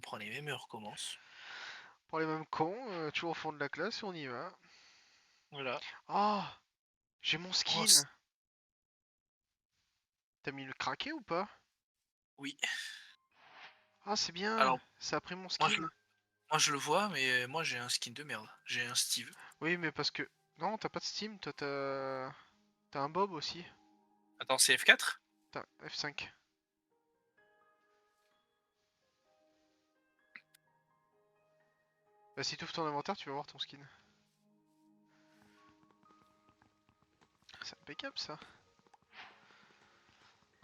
prend les mêmes et on recommence. Pour les mêmes cons, toujours au fond de la classe et on y va. Voilà. Oh! J'ai mon Oh, skin! T'as mis le craqué ou pas? oui. Ah, c'est bien! Alors, Ça a pris mon moi skin. je, le- moi je le vois, mais moi j'ai un skin de merde. J'ai un Steve. Oui, mais parce que... Non, t'as pas de Steam, toi t'as un Bob aussi. Attends, c'est F4? T'as F5. Bah si tu ouvres ton inventaire, tu vas voir ton skin. C'est impeccable ça.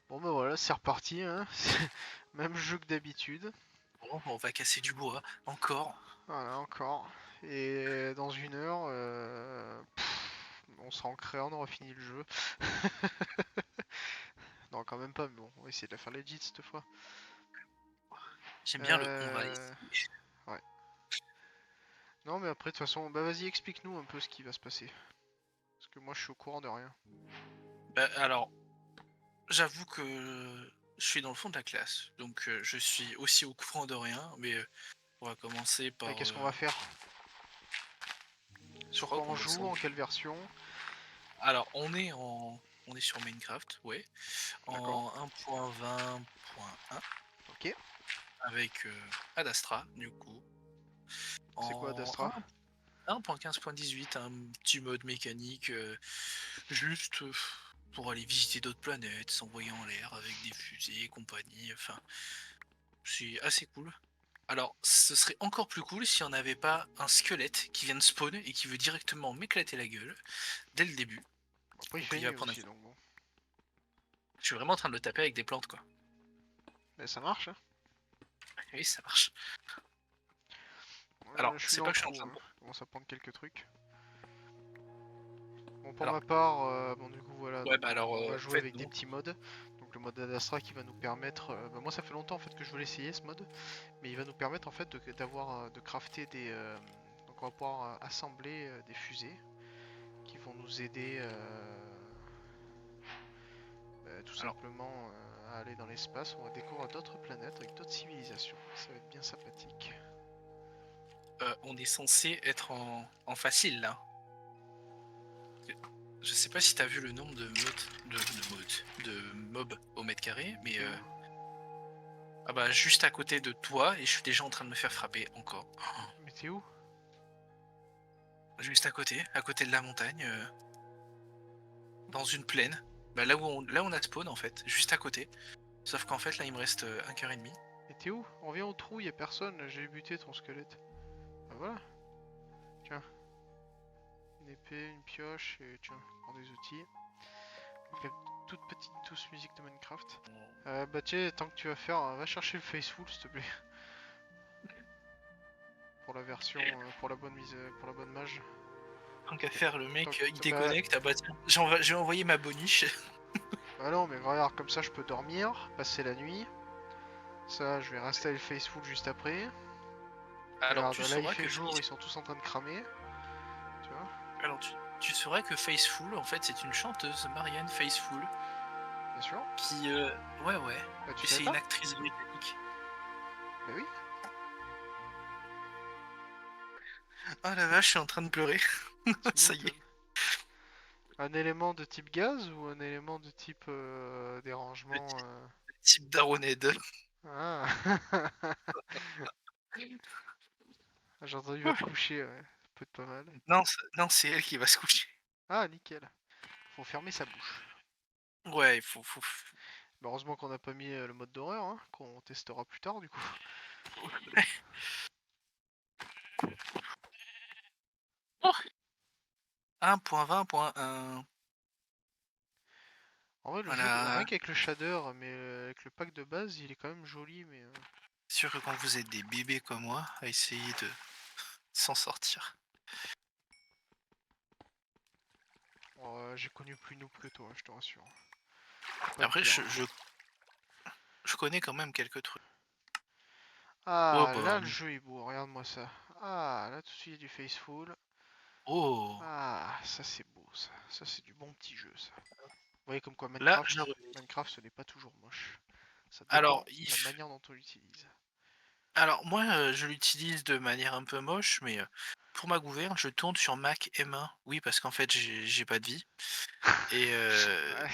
Bon bah voilà, c'est reparti, hein. Même jeu que d'habitude. Bon, on va casser du bois. Encore. Voilà, encore. Et dans une heure, on sera en créa, on aura fini le jeu. Non, quand même pas, mais bon, on va essayer de la faire legit cette fois. J'aime bien le on va Euh... essayer. Ouais. Non, mais après, de toute façon, bah vas-y, explique-nous un peu ce qui va se passer. Parce que moi, je suis au courant de rien. Bah, alors, j'avoue que je suis dans le fond de la classe. Donc je suis aussi au courant de rien. Mais on va commencer Et par... qu'est-ce qu'on va faire? je Sur crois quoi qu'on on va joue? s'en... En quelle version? Alors, on est sur Minecraft, ouais. D'accord. En 1.20.1 Ok. avec Adastra, du coup. C'est quoi En Dastra? 1.15.18, un petit mode mécanique, juste pour aller visiter d'autres planètes, s'envoyer en l'air avec des fusées et compagnie. Enfin, c'est assez cool. Alors, ce serait encore plus cool si on n'avait pas un squelette qui vient de spawn et qui veut directement m'éclater la gueule dès le début. Après, il Donc, fait il va nuit prendre. aussi, donc bon. Je suis vraiment en train de le taper avec des plantes, quoi. Mais ça marche, hein. Oui, ça marche. Alors, Je suis c'est dans pas le que je suis en trou, train de. hein. Je commence à prendre quelques trucs. Bon, pour Alors, ma part, bon, du coup, voilà, ouais, donc bah alors, on va en jouer fait, avec des non. petits modes. Donc, le mode Adastra qui va nous permettre. Bah, moi, ça fait longtemps en fait que je voulais essayer ce mode. Mais il va nous permettre en fait d'avoir, de crafter des. Donc, on va pouvoir assembler des fusées qui vont nous aider tout Alors, simplement à aller dans l'espace. On va découvrir d'autres planètes avec d'autres civilisations. Ça va être bien sympathique. on est censé être en facile, là. Je sais pas si t'as vu le nombre de mobs au mètre carré, mais T'es où? ah bah juste à côté de toi et je suis déjà en train de me faire frapper encore. Mais t'es où? Juste à côté de la montagne, dans une plaine. Bah là où on a spawn en fait, juste à côté. Sauf qu'en fait là il me reste un cœur et demi. Mais t'es où? On vient au trou, y a personne. J'ai buté ton squelette. Bah voilà. Tiens, une épée, une pioche et tiens, prends des outils. Donc la toute petite douce musique de Minecraft. Bah tiens, tant que tu vas faire, va chercher le Faceful s'il te plaît. Pour la version, pour la bonne mise, pour la bonne mage. Tant qu'à faire le Tant mec il bah, déconnecte, ah bah tiens, j'ai envoyé ma boniche. bah non, mais regarde, comme ça je peux dormir, passer la nuit. Ça, je vais réinstaller le Faceful juste après. Alors Regarde, tu là il sauras fait que jour, ils sont tous en train de cramer. Tu vois? tu sauras que Faceful en fait c'est une chanteuse, Marianne Faithfull, Bien sûr. qui ouais ouais, Bah tu et savais c'est une pas? actrice britannique. Bah oui. Oh la vache, je suis en train de pleurer. Tu Ça y est. m'étonnes. Un élément de type gaz ou un élément de type Le dérangement type d'Aroned. Ah J'ai entendu va te coucher, ouais. Ça peut être pas mal. Non, non, c'est elle qui va se coucher. Ah, nickel. Faut fermer sa bouche. Ouais, Bah, heureusement qu'on n'a pas mis le mode d'horreur, hein, qu'on testera plus tard du coup. Oh, 1.20.1. En vrai, le jeu, rien Voilà. qu'avec le shader, mais avec le pack de base, il est quand même joli, mais Sûr que quand vous êtes des bébés comme moi, à essayer de s'en sortir. j'ai connu plus noob que toi, je te rassure. Faut pas te Après, dire. je connais quand même quelques trucs. Oh Ah, bah. là, le jeu est beau, regarde-moi ça. Ah, là, tout de suite, il y a du Faceful. Oh. Ah, ça, c'est beau, ça. Ça, c'est du bon petit jeu, ça. Vous voyez comme quoi Là, j'ai Minecraft, revu. Minecraft, ce n'est pas toujours moche. Ça Alors, dépend de la manière dont on l'utilise. Alors moi, je l'utilise de manière un peu moche, mais, pour ma gouverne, je tourne sur Mac M1. Oui, parce qu'en fait, j'ai pas de vie et Ouais,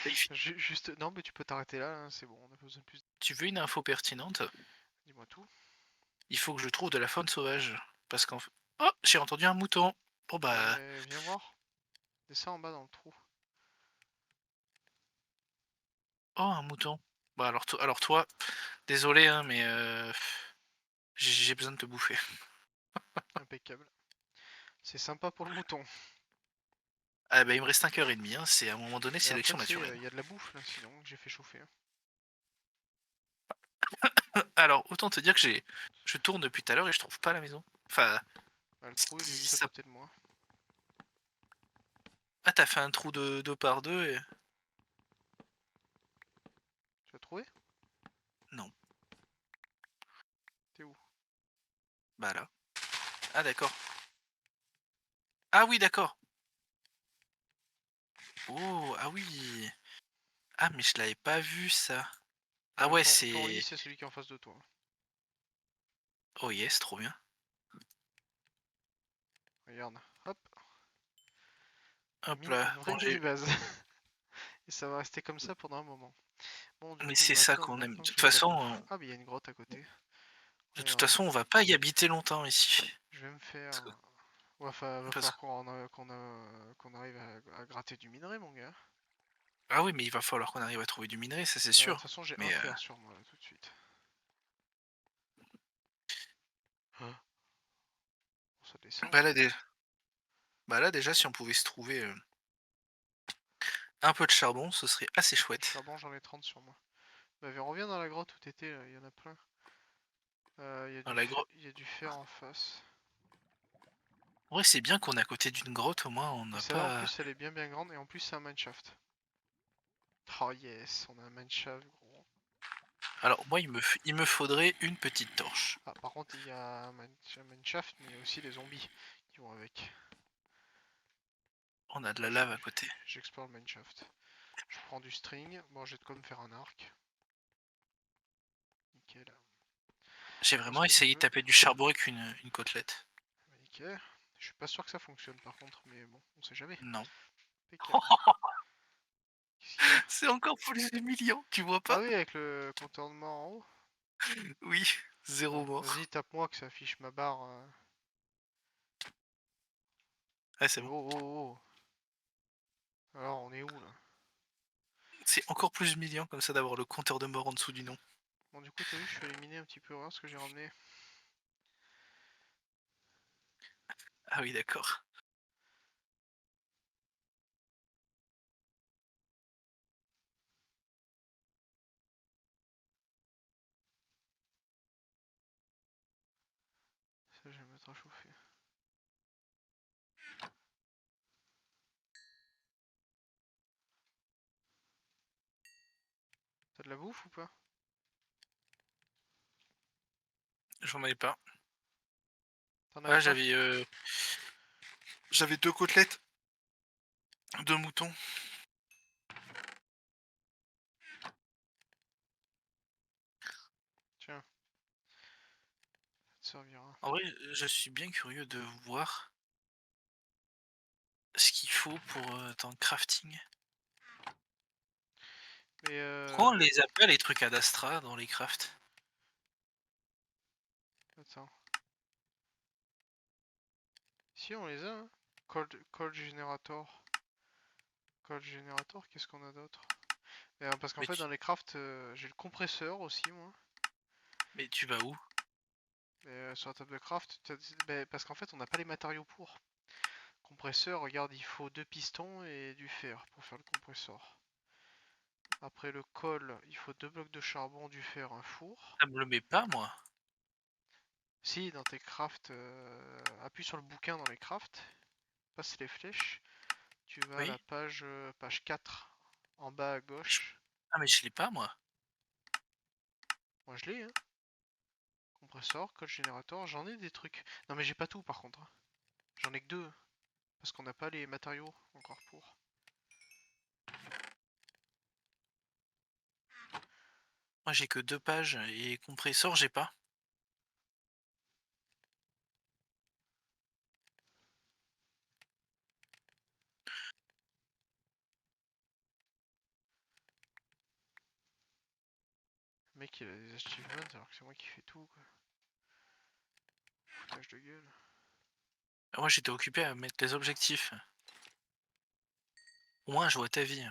il f juste... Non, mais tu peux t'arrêter là, hein, c'est bon, on a pas besoin de plus. tu veux une info pertinente? Dis-moi tout. Il faut que je trouve de la faune sauvage parce qu'en f oh! J'ai entendu un mouton. Bon bah, Viens voir. Descends en bas dans le trou. oh un mouton. Bah alors toi, désolé, hein, mais, j'ai besoin de te bouffer. Impeccable. C'est sympa pour le mouton. Ah bah, il me reste 5 heures et demie, hein, c'est à un moment donné, Mais après, sélection tu sais, naturelle. il y a de la bouffe là, sinon, que j'ai fait chauffer, hein. Alors autant te dire que je tourne depuis tout à l'heure et je trouve pas la maison. Enfin, Ah, le ce trou, il est qui juste à ça côté de moi. ah tu fait un trou de 2 par 2 et Tu as trouvé? non, T'es où? bah là. Ah d'accord. Ah oui d'accord. Oh, ah oui! Ah mais je l'avais pas vu ça. Ah ouais, Ton lit, c'est c'est celui qui est en face de toi. oh yes, trop bien. Regarde. Hop. Hop là, Une vraie bon j'ai mini-base. Et ça va rester comme ça pendant un moment. Bon, du mais coup, c'est ça qu'on aime. maintenant que j'ai de la bouffe. Heu, Ah, mais il y a une grotte à côté. de toute Regarde. façon, on va pas y habiter longtemps ici. Je vais me faire. Parce que Ouais, va parce falloir qu'on arrive à gratter du minerai, mon gars. ah oui, mais il va falloir qu'on arrive à trouver du minerai, ça c'est De toute sûr. façon, j'ai un Mais, fer sur moi, là, tout de suite. Hein. Bon, ça descend. bah là dé bah là déjà si on pouvait se trouver, un peu de charbon, ce serait assez Du chouette. charbon, j'en ai 30 sur moi. Bah, reviens dans la grotte où t'étais, là, il y en a plein. Dans la grotte Il y a du fer en face. en vrai, c'est bien qu'on est à côté d'une grotte, au moins on Et n'a celle-là, en pas plus, elle est bien grande. Et en plus, c'est un mineshaft. Oh yes, on a un mineshaft, gros. alors moi il me faudrait une petite torche. Ah, par contre, il y a un mineshaft, mais il y a aussi les zombies qui vont avec. On a de la Bon, lave à côté. j'explore le mineshaft. Je prends du string. Bon, j'ai de quoi me faire un arc. Nickel. J'ai Moi, vraiment ce que je essayé de veux. taper du charbon avec une côtelette. Nickel. Je suis pas sûr que ça fonctionne par contre, mais bon, on sait jamais. Non. Impeccable. Qu'est-ce qu'il y a? C'est encore plus humiliant, tu vois Ah pas? oui, avec le contournement en haut. Oui, zéro Attends, vas-y, mort. tape-moi que ça affiche ma barre. Ah c'est Oh, bon. oh, oh. Alors, on est où là? C'est encore plus humiliant comme ça d'avoir le compteur de mort en dessous du nom. Bon, du coup, t'as vu, je suis éliminé un petit peu. Regarde ce que j'ai ramené. Ah oui d'accord. Ça, je vais mettre à chauffer. T'as de la bouffe ou pas? J'en avais pas. T'en Ah avais pas? j'avais 2 côtelettes, 2 moutons. Tiens, ça te servira. En vrai, je suis bien curieux de voir ce qu'il faut pour, dans le crafting. Mais Pourquoi on les a pas les trucs ad astra dans les crafts? attends. Si, on les a, hein. Cold Generator. Cold Generator, qu'est-ce qu'on a d'autre? Parce qu'en Mais fait, dans les crafts, j'ai le compresseur aussi, moi. tu vas où? Sur la table de craft, parce qu'en fait, on n'a pas les matériaux pour. Compresseur, regarde, il faut 2 pistons et du fer pour faire le compresseur. Après le col, il faut 2 blocs de charbon, du fer, un four. Ça me le met pas moi. Si, dans tes crafts, appuie sur le bouquin dans les crafts, passe les flèches, tu vas à la Oui? page 4, en bas à Je gauche. ah mais je l'ai pas moi. Moi je l'ai, hein. Compresseur, code générateur, j'en ai des trucs. Non mais j'ai pas tout par contre, hein. J'en ai que 2, parce qu'on n'a pas les matériaux encore pour. Moi j'ai que 2 pages et compresseur j'ai pas. mec il a des achievements alors que c'est moi qui fais tout quoi. Foutage de gueule. Moi, j'étais occupé à mettre les objectifs. Au moins, je vois ta vie.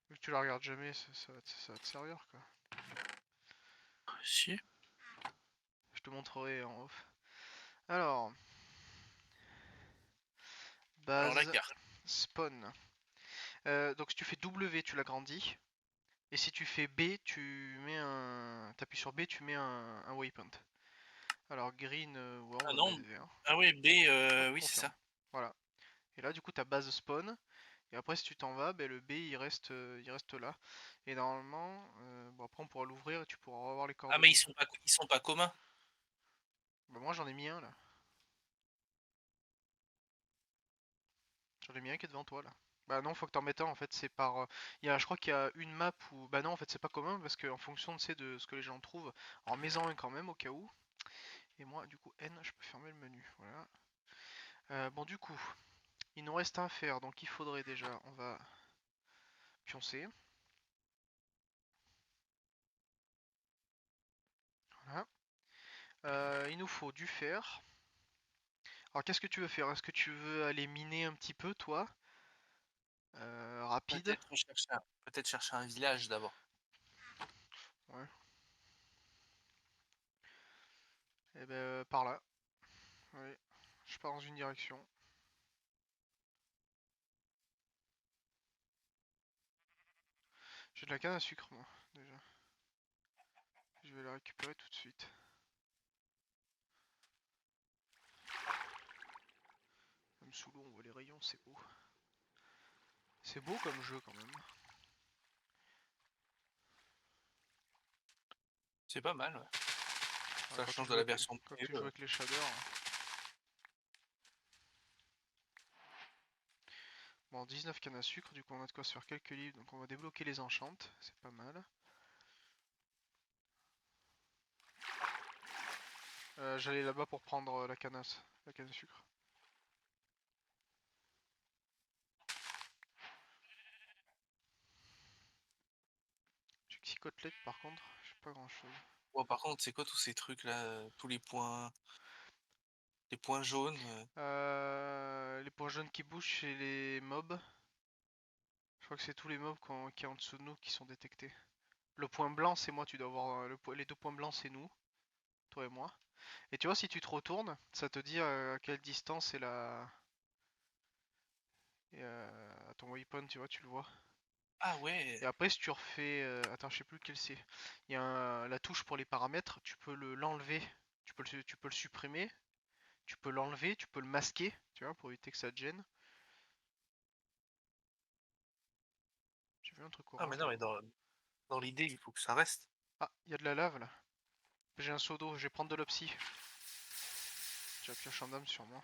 Vu que tu la regardes jamais, ça va te servir quoi. Si. Je te montrerai en off. Alors, Alors, la base, carte. spawn. Donc si tu fais W, tu l'agrandis. Et si tu fais B, tu mets un. T'appuies sur B, tu mets un waypoint. Alors green, ouais, on Ah va non. mettre vert. Ah ouais, B, Hop, oui, c'est confirme. ça. Voilà. Et là, du coup, ta base spawn. Et après, si tu t'en vas, ben, le B il reste là. Et normalement, bon, après, on pourra l'ouvrir et tu pourras revoir les Ah, mais coordonnées. ils sont pas communs. Bah, moi, j'en ai mis un là. J'en ai mis un qui est devant toi là. Bah non, faut que t'en mettes un en fait, c'est par. Je crois qu'il y a une map où. Bah non, en fait, c'est pas commun parce qu'en fonction de ce que les gens trouvent, en mets-en un quand même au cas où. Et moi, du coup, N, je peux fermer le menu. Voilà. Bon, du coup, il nous reste un à faire donc il faudrait déjà. On va pioncer. Voilà. Il nous faut du fer. Alors, qu'est-ce que tu veux faire? Est-ce que tu veux aller miner un petit peu, toi? Rapide? Peut-être chercher un village d'abord. Ouais. Et ben, par là. Allez, je pars dans une direction. J'ai de la canne à sucre, moi, déjà. Je vais la récupérer tout de suite. Même sous l'eau, on voit les rayons, c'est beau. C'est beau comme jeu, quand même. C'est pas mal, ouais. Ouais, Ça change de la version quand pré, tu joues avec les shaders. Bon, 19 cannes à sucre, du coup on a de quoi se faire quelques livres, donc on va débloquer les enchantes, c'est pas mal. J'allais là-bas pour prendre la la canne à sucre. Juxi côtelette par contre, j'ai pas grand chose. Bon, par contre, c'est quoi tous ces trucs là, tous les points jaunes, Les points jaunes qui bougent chez les mobs. Je crois que c'est tous les mobs qui est en dessous de nous qui sont détectés. Le point blanc c'est moi, tu dois avoir les deux points blancs c'est nous, toi et moi. Et tu vois si tu te retournes, ça te dit à quelle distance est la... Et à ton waypoint, tu vois, tu le vois. Ah ouais! Et après, si tu refais. Attends, je sais plus lequel c'est. Il y a la touche pour les paramètres, tu peux l'enlever, tu peux le supprimer, tu peux l'enlever, tu peux le masquer, tu vois, pour éviter que ça te gêne. J'ai vu un truc Ah mais orange non, là. mais dans l'idée, il faut que ça reste. Ah, il y a de la lave là. J'ai un seau d'eau, je vais prendre de l'opsie. J'ai la pioche en âme sur moi.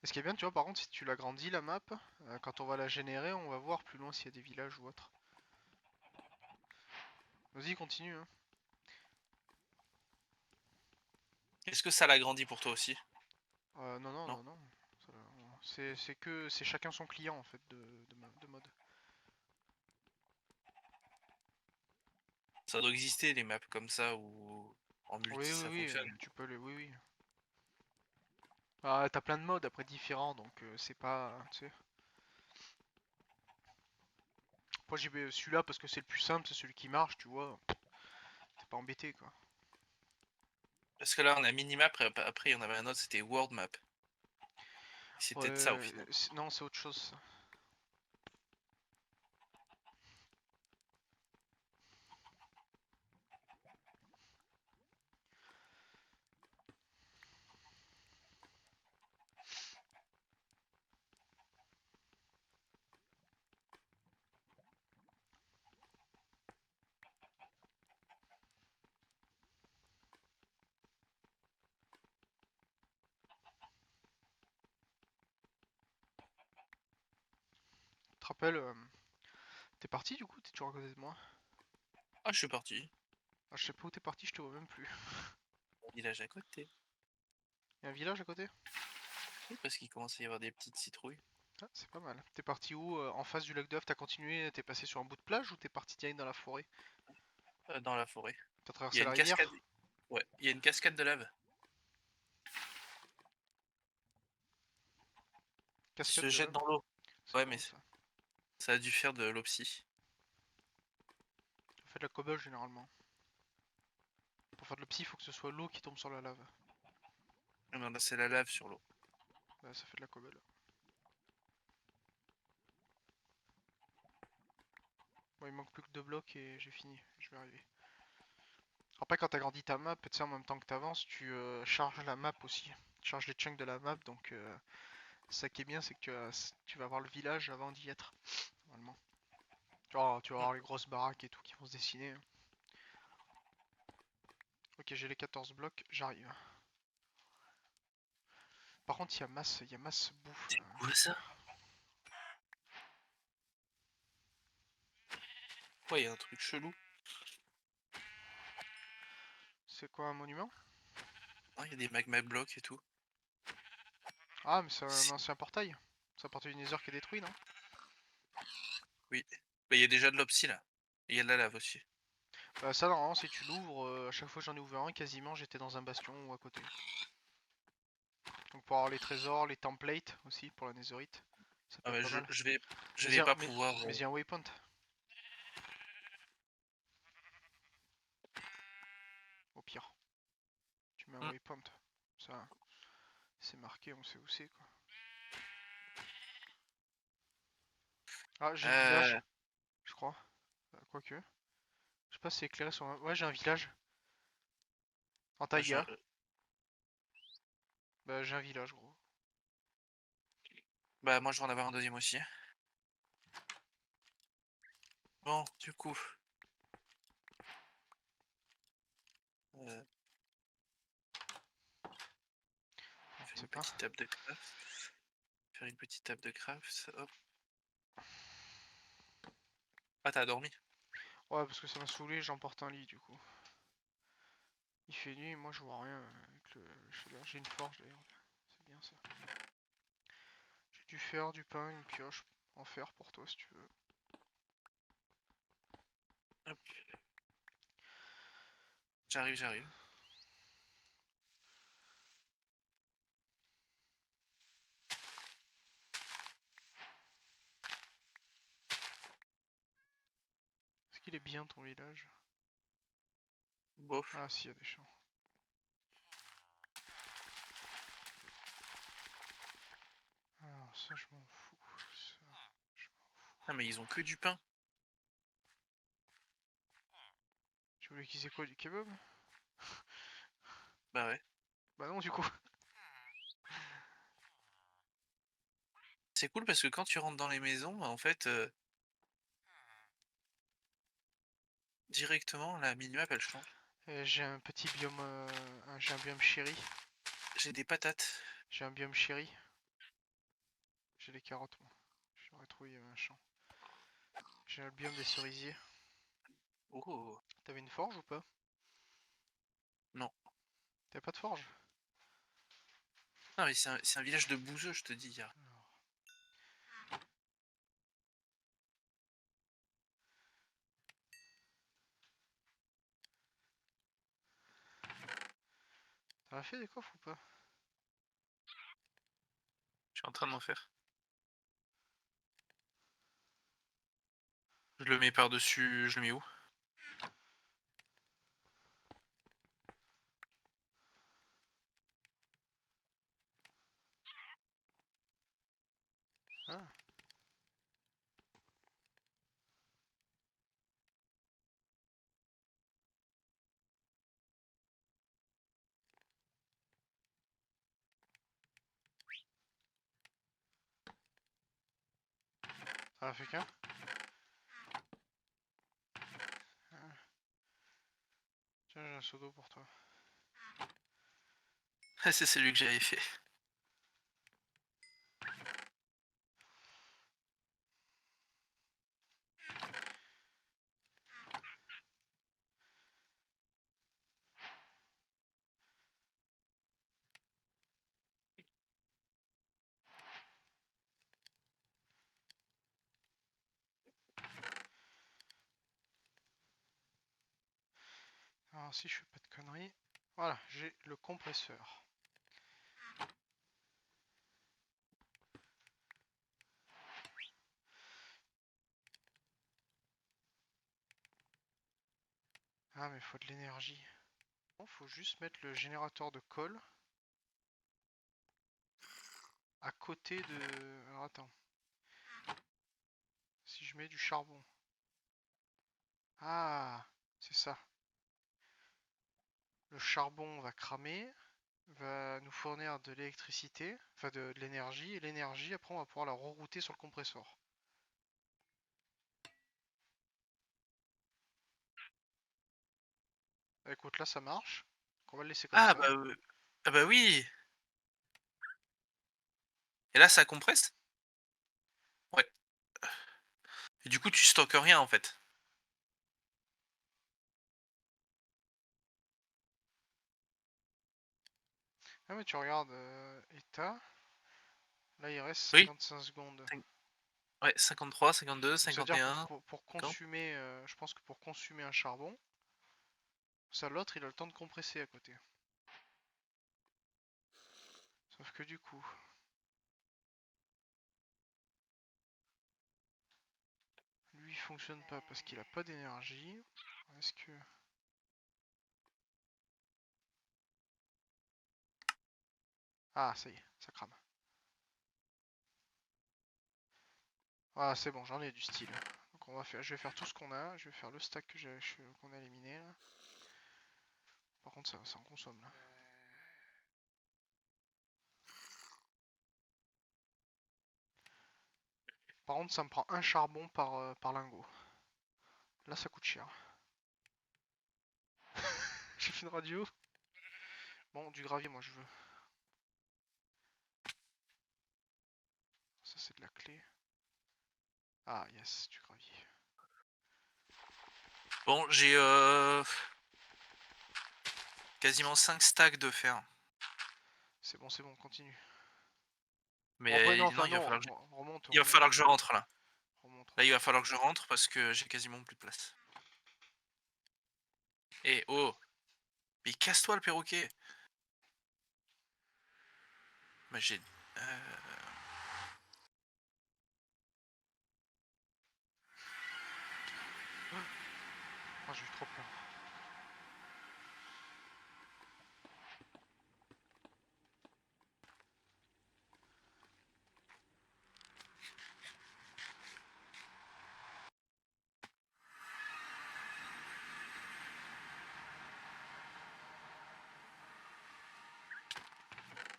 Et ce qui est bien, tu vois, par contre, si tu l'agrandis la map, quand on va la générer, on va voir plus loin s'il y a des villages ou autre. Vas-y, continue, hein. Est-ce que ça l'agrandit pour toi aussi? Non, non, Non? non, non. C'est chacun son client en fait de mode. Ça doit exister des maps comme ça où en multi Oui, oui, ça oui, fonctionne. tu peux les. Oui, oui. Ah, t'as plein de modes après différents, donc c'est pas. Tu sais. Moi j'ai celui-là parce que c'est le plus simple, c'est celui qui marche, tu vois. T'es pas embêté quoi. Parce que là, on a minimap, après il y en avait un autre, c'était world map. C'est peut-être ça au Ouais, final. non, c'est autre chose ça. Tu te rappelles, t'es parti du coup? T'es toujours à côté de moi? Ah, je suis parti. Ah, je sais pas où t'es parti, je te vois même plus. Au village à côté. Y'a un village à côté? Oui, parce qu'il commence à y avoir des petites citrouilles. Ah, c'est pas mal. T'es parti où en face du lac d'Oeuf? T'as continué, t'es passé sur un bout de plage ou t'es parti direct dans la forêt? Dans la forêt. T'as Il y a traversé la une rivière? cascade. Ouais, il y a une cascade de lave. Il Cascade se de jette lave? dans l'eau. C'est Ouais, mais drôle ça. ça a dû faire de l'opsie. On fait de la cobble généralement. Pour faire de l'opsie, il faut que ce soit l'eau qui tombe sur la lave. Non, là, c'est la lave sur l'eau. Bah, ça fait de la cobble. Bon, il manque plus que 2 blocs et j'ai fini. Je vais arriver. Après, quand t'agrandis ta map, tu sais, en même temps que t'avances, tu charges la map aussi. Tu charges les chunks de la map, donc ça qui est bien, c'est que tu vas voir le village avant d'y être, normalement. Tu vas Hmm. voir les grosses baraques et tout qui vont se dessiner, hein. Ok, j'ai les 14 blocs, j'arrive. Par contre, il y a masse bouffe C'est quoi ça? Ouais, il y a un truc chelou. C'est quoi un monument? Ah, il y a des magma blocs et tout. Ah, mais c'est un ancien portail. C'est un portail du Nether qui est détruit, non? Oui. Bah, il y a déjà de l'opsie là. Et il y a de la lave aussi. Bah, ça, normalement, si tu l'ouvres, à chaque fois que j'en ai ouvert un, quasiment j'étais dans un bastion ou à côté. Donc, pour avoir les trésors, les templates aussi pour la Netherite, ça peut Ah, être mais pas mal. je vais pas Mais pouvoir. il y a un waypoint. Au pire, tu mets un Hmm. waypoint. Ça, c'est marqué, on sait où c'est quoi. Ah, j'ai le village, Euh, je crois. Quoique. Je sais pas si c'est éclairé sur un... Ouais, j'ai un village. En bah, taïga. Bah, j'ai un village, gros. bah, moi je vais en avoir un deuxième aussi. Bon, du coup, euh, On faire sait une pas. petite table de craft. Faire une petite table de craft. Hop. Ah, t'as dormi? Ouais, parce que ça m'a saoulé, j'emporte un lit du coup. Il fait nuit, moi je vois rien avec le shader. J'ai une forge d'ailleurs. C'est bien ça. J'ai du fer, du pain, une pioche en fer pour toi si tu veux. Hop. J'arrive, j'arrive. Est-ce qu'il est bien ton village? Bof. Ah si, il y a des champs. Alors ça je m'en fous. Ça, je Ah, mais ils ont que du pain. Tu voulais qu'ils aient quoi, du kebab? Bah ouais. Bah non du coup. C'est cool parce que quand tu rentres dans les maisons, bah, en fait, directement, la minimap elle change. J'ai un petit biome... j'ai un biome chéri. J'ai des patates. J'ai un biome chéri. J'ai les carottes moi. J'aurais trouvé un champ. J'ai le biome des cerisiers. Oh, T'avais une forge ou pas? non. T'avais pas de forge? Non, mais c'est un village de bouseux, je te dis. T'en as fait des coffres ou pas? Je suis en train de m'en faire. Je le mets par-dessus. Je le mets où? Ah, t'en as fait qu'un? Ah, tiens, j'ai un seau d'eau pour toi. Ah, c'est celui que j'avais fait. Alors si je fais pas de conneries, voilà, j'ai le compresseur. Ah mais faut de l'énergie. Bon, faut juste mettre le générateur de colle à côté de... Alors attends. Si je mets du charbon. Ah, c'est ça. Le charbon va cramer, va nous fournir de l'électricité, enfin de l'énergie, et l'énergie, après on va pouvoir la rerouter sur le compresseur. Bah, écoute, là ça marche. Donc on va le laisser comme Ah ça. bah, ah bah oui! Et là, ça compresse? Ouais. Et du coup, tu stockes rien, en fait? Ah mais tu regardes état, là il reste Oui, 55 secondes. cin ouais, 53, 52, Donc ça veut cinquante dire et que un, pour 50. consommer, je pense que pour consommer un charbon, ça l'autre il a le temps de compresser à côté. Sauf que du coup, lui il fonctionne pas parce qu'il a pas d'énergie. Est-ce que... Ah ça y est, ça crame. Ah c'est bon, j'en ai du style. Donc on va faire, je vais faire tout ce qu'on a, je vais faire le stack qu'on a éliminé là. Par contre ça en consomme là. Par contre ça me prend un charbon par lingot. Là ça coûte cher. J'ai fait une radio. Bon, du gravier moi je veux. Ça c'est de la clé. Ah yes, du gravier. Bon, j'ai, quasiment 5 stacks de fer. C'est bon, continue. Bon après non, Mais non, enfin non, remonte, il va falloir remonte. que je rentre, là. Remonte, Là, il va remonte. falloir que je rentre parce que j'ai quasiment plus de place. Eh, oh! Mais casse-toi, le perroquet! Bah, j'ai, Ah j'ai eu trop peur.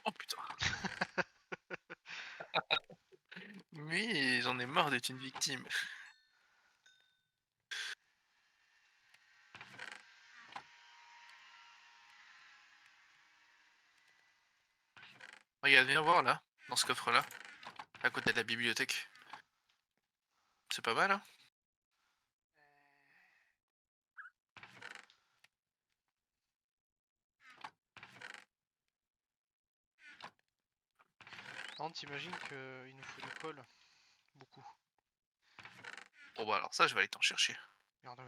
oh putain! Mais j'en ai marre d'être une victime. Regarde, viens voir, là, dans ce coffre-là, à côté de la bibliothèque. C'est pas mal, hein? Par contre t'imagines qu'il nous faut de colle. Beaucoup. Bon, bah, alors ça, je vais aller t'en chercher. Merde.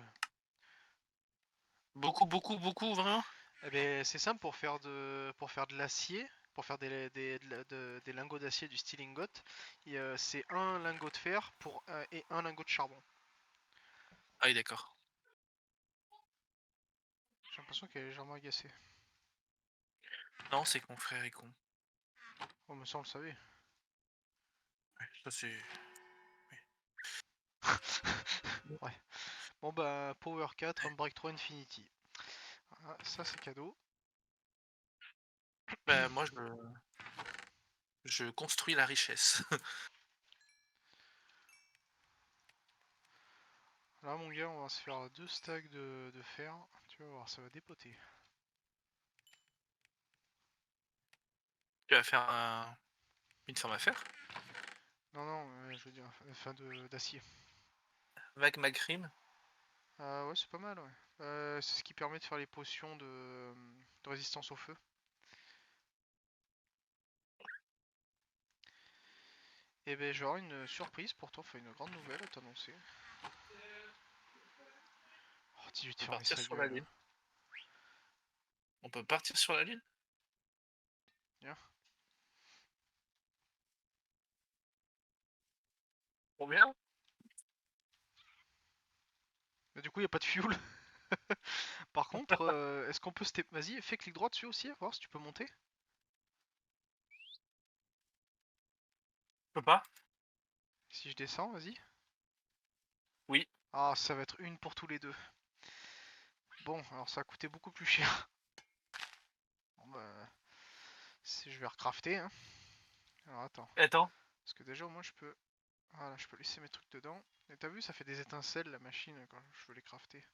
Beaucoup, beaucoup, beaucoup, vraiment? Eh ben c'est simple pour faire de l'acier, pour faire des lingots d'acier du steel ingot. C'est un lingot de fer et un lingot de charbon. Ah oui, d'accord. J'ai l'impression qu'elle est légèrement agacée. Non, c'est que mon frère est con. Oh mais ça on le savait. Ouais, ça c'est... Ouais. Bon bah Power 4, Unbreak 3 Infinity. Ah, ça c'est cadeau. Bah, moi, je construis la richesse. Là mon gars on va se faire 2 stacks de fer. Tu vas voir, ça va dépoter. Tu vas faire une ferme à faire? Non non, je veux dire, enfin d'acier. Vague Magrim? Ouais c'est pas mal ouais. C'est ce qui permet de faire les potions de résistance au feu. Et ben j'aurai une surprise pour toi, enfin une grande nouvelle à t'annoncer. Oh, dis-lui de On va fermer partir sa sur gueule. l'allée. On peut partir sur la Lune? Viens. Combien? Mais du coup, il a pas de fuel. Par contre, est-ce qu'on peut step... Vas-y, fais clic droit dessus aussi, voir si tu peux monter. Je peux pas? Si je descends, vas-y. Oui. Ah, ça va être une pour tous les deux. Bon, alors ça a coûté beaucoup plus cher. Bon bah, je vais recrafter. Hein. Alors attends. Attends. Parce que déjà, au moins, je peux... Voilà, je peux laisser mes trucs dedans. Et t'as vu, ça fait des étincelles, la machine, quand je veux les crafter.